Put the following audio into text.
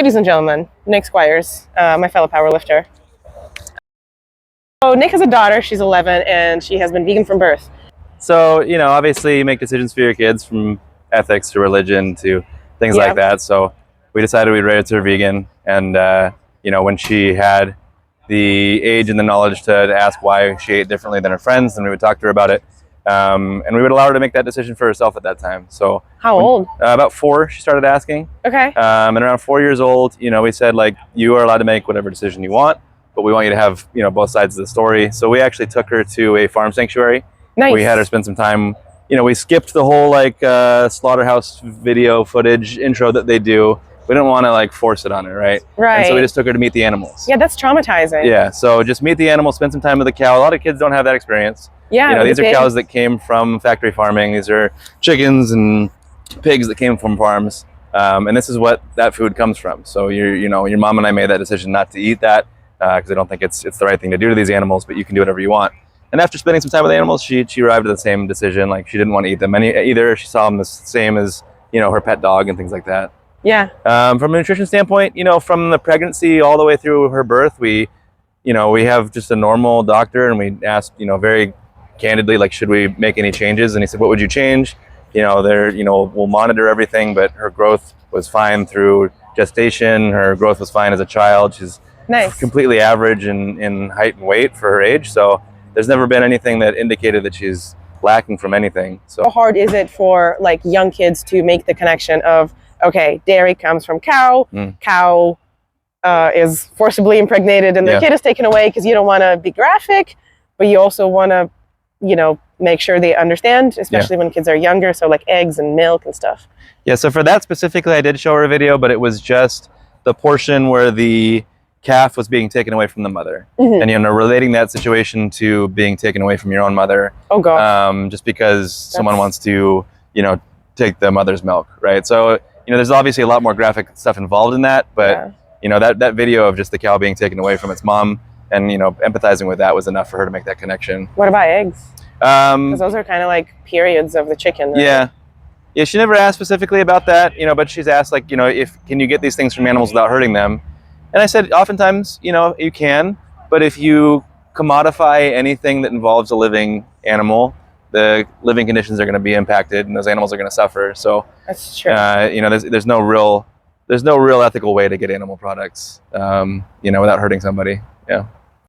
Ladies and gentlemen, Nick Squires, my fellow powerlifter. So Nick has a daughter, she's 11, and she has been vegan from birth. So, obviously you make decisions for your kids, from ethics to religion to things like that. So we decided we'd raise her vegan. And, when she had the age and the knowledge to ask why she ate differently than her friends, then we would talk to her about it. And we would allow her to make that decision for herself at that time. So how old? About 4, she started asking. Okay. And around 4 years old, we said, like, you are allowed to make whatever decision you want, but we want you to have, both sides of the story. So we actually took her to a farm sanctuary. Nice. We had her spend some time, we skipped the whole slaughterhouse video footage intro that they do. We didn't want to force it on her, right? Right. And so we just took her to meet the animals. Yeah, that's traumatizing. Yeah, so just meet the animals, spend some time with the cow. A lot of kids don't have that experience. Yeah. These are cows that came from factory farming. These are chickens and pigs that came from farms. And this is what that food comes from. So your mom and I made that decision not to eat that because I don't think it's the right thing to do to these animals, but you can do whatever you want. And after spending some time with the animals, she arrived at the same decision. Like, she didn't want to eat them either. She saw them the same as, her pet dog and things like that. Yeah. From a nutrition standpoint, from the pregnancy all the way through her birth, we have just a normal doctor, and we asked, very candidly, like, should we make any changes? And he said, what would you change? We'll monitor everything, but her growth was fine through gestation. Her growth was fine as a child. She's nice. Completely average in height and weight for her age. So there's never been anything that indicated that she's lacking from anything. So how hard is it for young kids to make the connection of, okay, dairy comes from cow, cow is forcibly impregnated, and the kid is taken away because you don't want to be graphic, but you also want to, make sure they understand, especially when kids are younger. So like eggs and milk and stuff. Yeah, so for that specifically, I did show her a video, but it was just the portion where the calf was being taken away from the mother, and relating that situation to being taken away from your own mother. Oh god. Just because someone wants to, take the mother's milk, right? So there's obviously a lot more graphic stuff involved in that, but that video of just the cow being taken away from its mom and empathizing with that was enough for her to make that connection. What about eggs? Because those are kind of like periods of the chicken, right? Yeah, she never asked specifically about that, but she's asked, like, if can you get these things from animals without hurting them? And I said, oftentimes, you can, but if you commodify anything that involves a living animal, the living conditions are going to be impacted, and those animals are going to suffer. So that's true. There's no real ethical way to get animal products, without hurting somebody. Yeah.